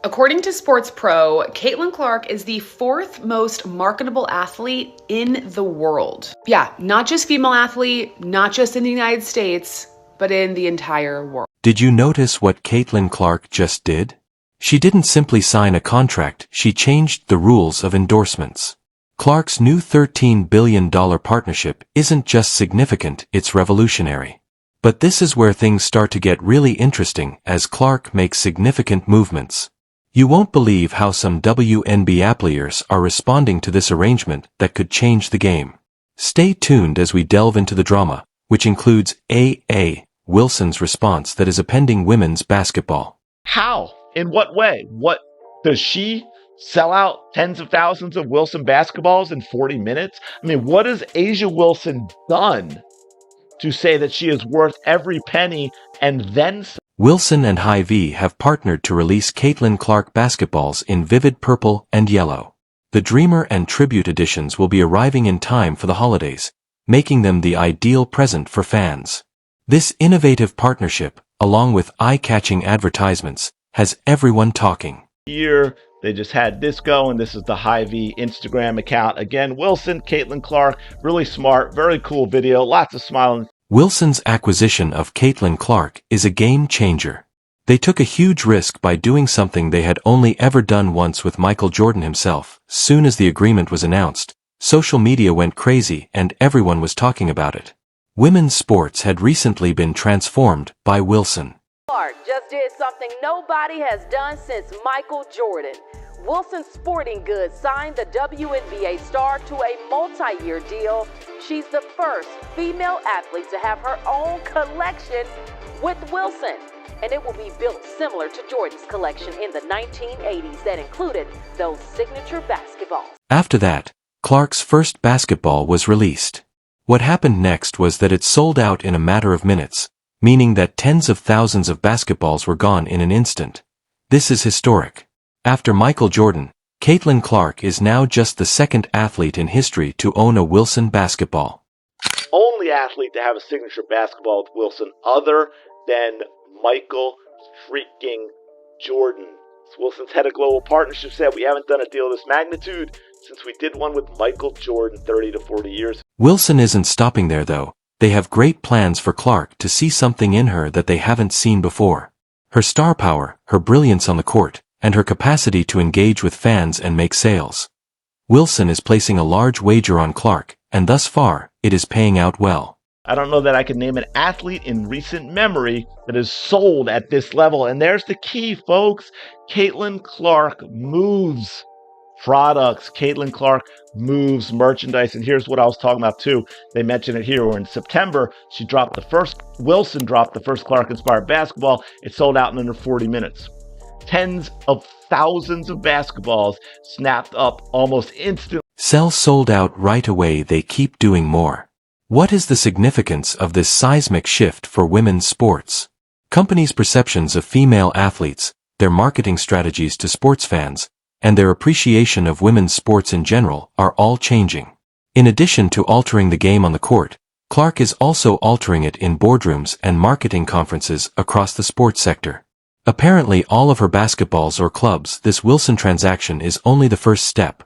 According to Sports Pro, Caitlin Clark is the fourth most marketable athlete in the world. Yeah, not just female athlete, not just in the United States, but in the entire world. Did you notice what Caitlin Clark just did? She didn't simply sign a contract, she changed the rules of endorsements. Clark's new $13 billion partnership isn't just significant, it's revolutionary. But this is where things start to get really interesting as Clark makes significant movements. You won't believe how some WNBA players are responding to this arrangement that could change the game. Stay tuned as we delve into the drama, which includes A.A. Wilson's response that is appending women's basketball. How? In what way? What does she sell out tens of thousands of Wilson basketballs in 40 minutes? I mean, what has A'ja Wilson done to say that she is worth every penny and then some? Wilson and Hy-Vee have partnered to release Caitlin Clark basketballs in vivid purple and yellow. The Dreamer and Tribute editions will be arriving in time for the holidays, making them the ideal present for fans. This innovative partnership, along with eye-catching advertisements, has everyone talking. Here, they just had this go, and this is the Hy-Vee Instagram account. Again, Wilson, Caitlin Clark, really smart, very cool video, lots of smiling. Wilson's acquisition of Caitlin Clark is a game changer. They took a huge risk by doing something they had only ever done once with Michael Jordan himself. Soon as the agreement was announced, social media went crazy and everyone was talking about it. Women's sports had recently been transformed by Wilson. Clark just did something nobody has done since Michael Jordan. Wilson Sporting Goods signed the WNBA star to a multi-year deal. She's the first female athlete to have her own collection with Wilson, and it will be built similar to Jordan's collection in the 1980s that included those signature basketballs. After that, Clark's first basketball was released. What happened next was that it sold out in a matter of minutes, meaning that tens of thousands of basketballs were gone in an instant. This is historic. After Michael Jordan, Caitlin Clark is now just the second athlete in history to own a Wilson basketball. Only athlete to have a signature basketball with Wilson other than Michael freaking Jordan. Wilson's head of global partnership said, "We haven't done a deal of this magnitude since we did one with Michael Jordan 30 to 40 years." Wilson isn't stopping there though. They have great plans for Clark to see something in her that they haven't seen before. Her star power, her brilliance on the court, and her capacity to engage with fans and make sales. Wilson is placing a large wager on Clark, and thus far, it is paying out well. I don't know that I can name an athlete in recent memory that is sold at this level. And there's the key, folks. Caitlin Clark moves products. Caitlin Clark moves merchandise. And here's what I was talking about too. They mentioned it here. Or in September, Wilson dropped the first Clark-inspired basketball. It sold out in under 40 minutes. Tens of thousands of basketballs snapped up almost instantly. Sell sold out right away. They keep doing more. What is the significance of this seismic shift for women's sports? Companies' perceptions of female athletes, their marketing strategies to sports fans, and their appreciation of women's sports in general are all changing. In addition to altering the game on the court, Clark is also altering it in boardrooms and marketing conferences across the sports sector. Apparently all of her basketballs or clubs. This Wilson transaction is only the first step.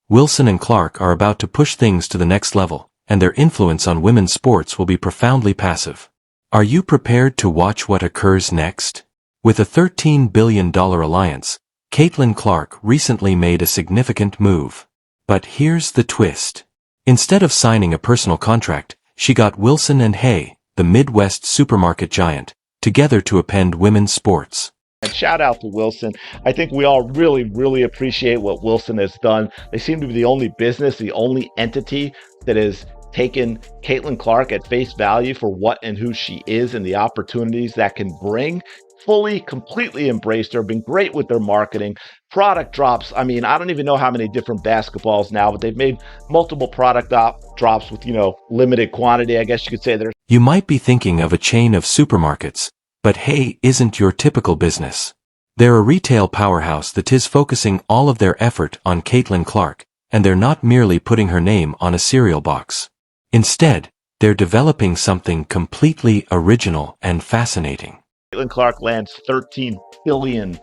Wilson and Clark are about to push things to the next level, and their influence on women's sports will be profoundly passive. Are you prepared to watch what occurs next? With a $13 billion alliance, Caitlin Clark recently made a significant move. But here's the twist. Instead of signing a personal contract, she got Wilson and Hay, the Midwest supermarket giant, together to append women's sports. And shout out to Wilson. I think we all really, really appreciate what Wilson has done. They seem to be the only business, the only entity that has taken Caitlin Clark at face value for what and who she is and the opportunities that can bring. Fully, completely embraced her, been great with their marketing. Product drops. I mean, I don't even know how many different basketballs now, but they've made multiple product drops with, limited quantity, I guess you could say. You might be thinking of a chain of supermarkets, but Hay isn't your typical business. They're a retail powerhouse that is focusing all of their effort on Caitlin Clark, and they're not merely putting her name on a cereal box. Instead, they're developing something completely original and fascinating. Caitlin Clark lands $13 billion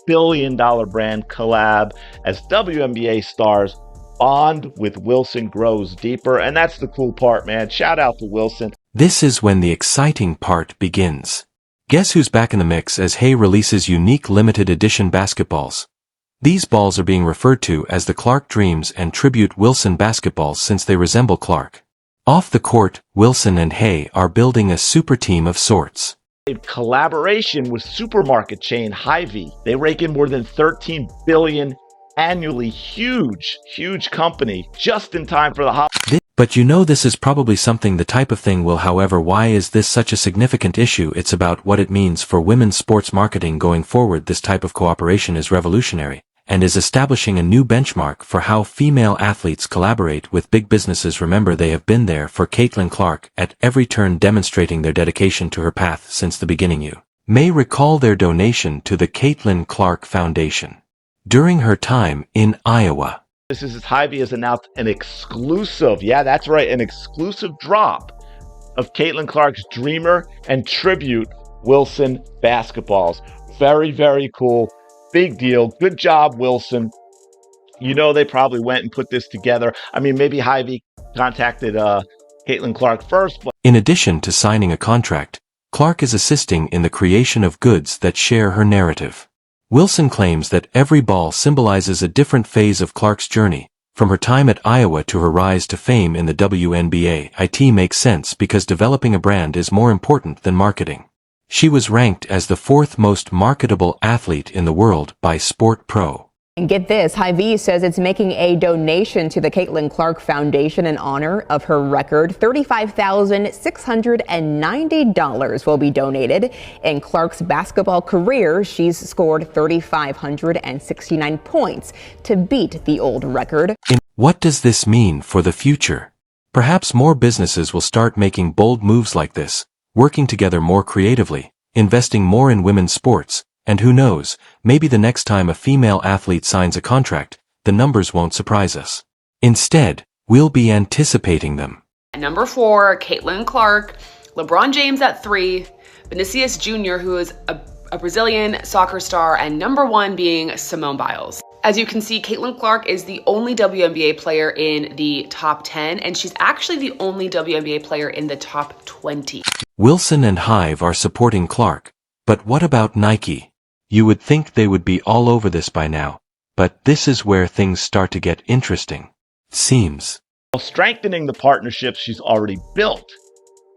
multi-billion-dollar brand collab as WNBA stars bond with Wilson grows deeper. And that's the cool part, man. Shout out to Wilson. This is when the exciting part begins. Guess who's back in the mix as Hay releases unique limited edition basketballs? These balls are being referred to as the Clark Dreams and tribute Wilson basketballs since they resemble Clark. Off the court, Wilson and Hay are building a super team of sorts. A collaboration with supermarket chain Hy-Vee. They rake in more than $13 billion annually. Huge company, just in time for the holidays. But you know this is probably something the type of thing will. However, why is this such a significant issue? It's about what it means for women's sports marketing going forward. This type of cooperation is revolutionary and is establishing a new benchmark for how female athletes collaborate with big businesses. Remember, they have been there for Caitlin Clark at every turn, demonstrating their dedication to her path since the beginning. You may recall their donation to the Caitlin Clark Foundation during her time in Iowa. This is as Hy-Vee has announced an exclusive, yeah, that's right, an exclusive drop of Caitlin Clark's Dreamer and Tribute Wilson basketballs. Very cool. Big deal. Good job, Wilson. You know, they probably went and put this together. I mean, maybe Hy-Vee contacted Caitlin Clark first. But in addition to signing a contract, Clark is assisting in the creation of goods that share her narrative. Wilson claims that every ball symbolizes a different phase of Clark's journey, from her time at Iowa to her rise to fame in the WNBA. It makes sense because developing a brand is more important than marketing. She was ranked as the 4th most marketable athlete in the world by Sport Pro. And get this, Hy-Vee says it's making a donation to the Caitlin Clark Foundation in honor of her record. $35,690 will be donated. In Clark's basketball career, she's scored 3,569 points to beat the old record. What does this mean for the future? Perhaps more businesses will start making bold moves like this, working together more creatively, investing more in women's sports. And who knows, maybe the next time a female athlete signs a contract, the numbers won't surprise us. Instead, we'll be anticipating them. At number 4, Caitlin Clark, LeBron James at 3, Vinicius Jr., who is a Brazilian soccer star, and number 1 being Simone Biles. As you can see, Caitlin Clark is the only WNBA player in the top 10, and she's actually the only WNBA player in the top 20. Wilson and Hive are supporting Clark, but what about Nike? You would think they would be all over this by now, but this is where things start to get interesting. Seems. While strengthening the partnerships she's already built,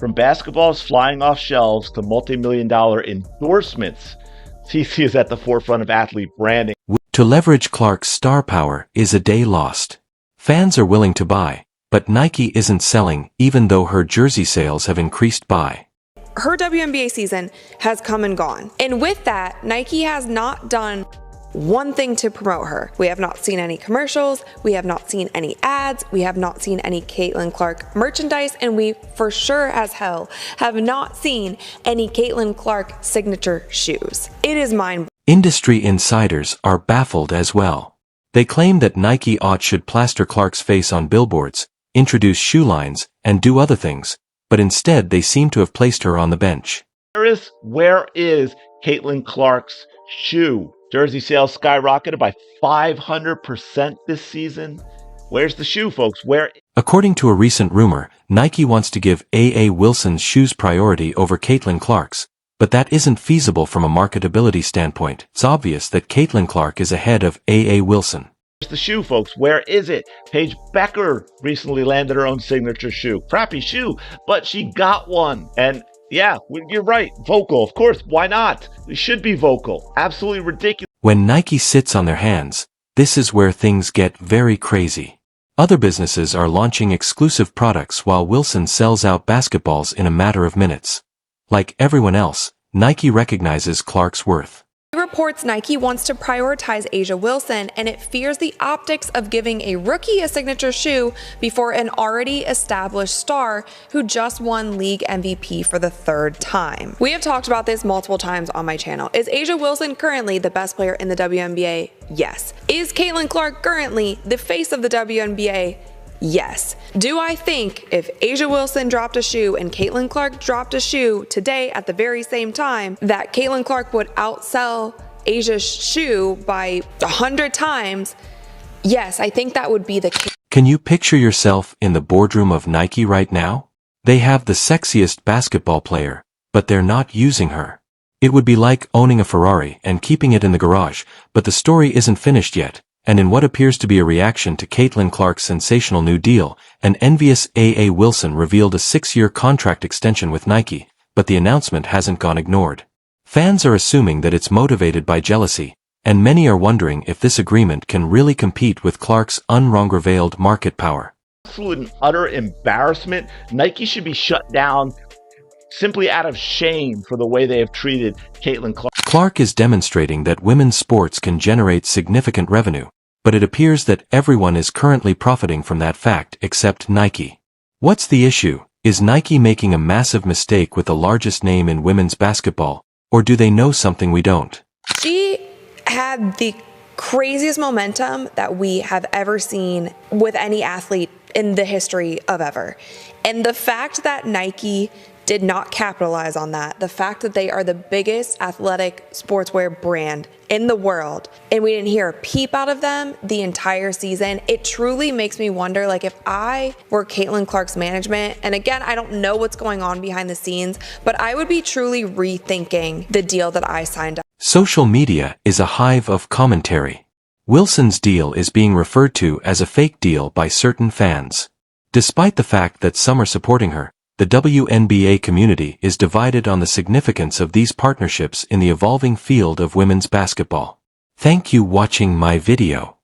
from basketballs flying off shelves to multi-million-dollar endorsements, CC is at the forefront of athlete branding. To leverage Clark's star power is a day lost. Fans are willing to buy, but Nike isn't selling, even though her jersey sales have increased by. Her WNBA season has come and gone. And with that, Nike has not done one thing to promote her. We have not seen any commercials. We have not seen any ads. We have not seen any Caitlin Clark merchandise. And we for sure as hell have not seen any Caitlin Clark signature shoes. It is mind-blowing. Industry insiders are baffled as well. They claim that Nike should plaster Clark's face on billboards, introduce shoe lines, and do other things. But instead they seem to have placed her on the bench. Where is Caitlin Clark's shoe? Jersey sales skyrocketed by 500% this season. Where's the shoe, folks? Where? According to a recent rumor, Nike wants to give A.A. Wilson's shoes priority over Caitlin Clark's, but that isn't feasible from a marketability standpoint. It's obvious that Caitlin Clark is ahead of A.A. Wilson. Where's the shoe, folks? Where is it? Paige Becker recently landed her own signature shoe. Crappy shoe, but she got one. And yeah, you're right. Vocal, of course. Why not? We should be vocal. Absolutely ridiculous. When Nike sits on their hands, this is where things get very crazy. Other businesses are launching exclusive products while Wilson sells out basketballs in a matter of minutes. Like everyone else, Nike recognizes Clark's worth. Reports Nike wants to prioritize A'ja Wilson, and it fears the optics of giving a rookie a signature shoe before an already established star who just won league MVP for the 3rd time. We have talked about this multiple times on my channel. Is A'ja Wilson currently the best player in the WNBA? Yes. Is Caitlin Clark currently the face of the WNBA? Yes. Do I think if A'ja Wilson dropped a shoe and Caitlin Clark dropped a shoe today at the very same time, that Caitlin Clark would outsell Asia's shoe by 100 times, yes, I think that would be the case. Can you picture yourself in the boardroom of Nike right now? They have the sexiest basketball player, but they're not using her. It would be like owning a Ferrari and keeping it in the garage, but the story isn't finished yet, and in what appears to be a reaction to Caitlin Clark's sensational new deal, an envious A.A. Wilson revealed a 6-year contract extension with Nike, but the announcement hasn't gone ignored. Fans are assuming that it's motivated by jealousy, and many are wondering if this agreement can really compete with Clark's unrevealed market power. Absolute and utter embarrassment. Nike should be shut down simply out of shame for the way they have treated Caitlin Clark. Clark is demonstrating that women's sports can generate significant revenue, but it appears that everyone is currently profiting from that fact except Nike. What's the issue? Is Nike making a massive mistake with the largest name in women's basketball, or do they know something we don't? She had the craziest momentum that we have ever seen with any athlete in the history of ever. And the fact that Nike did not capitalize on that, the fact that they are the biggest athletic sportswear brand in the world, and we didn't hear a peep out of them the entire season, it truly makes me wonder, like, if I were Caitlin Clark's management, and again, I don't know what's going on behind the scenes, but I would be truly rethinking the deal that I signed up. Social media is a hive of commentary. Wilson's deal is being referred to as a fake deal by certain fans. Despite the fact that some are supporting her, the WNBA community is divided on the significance of these partnerships in the evolving field of women's basketball. Thank you for watching my video.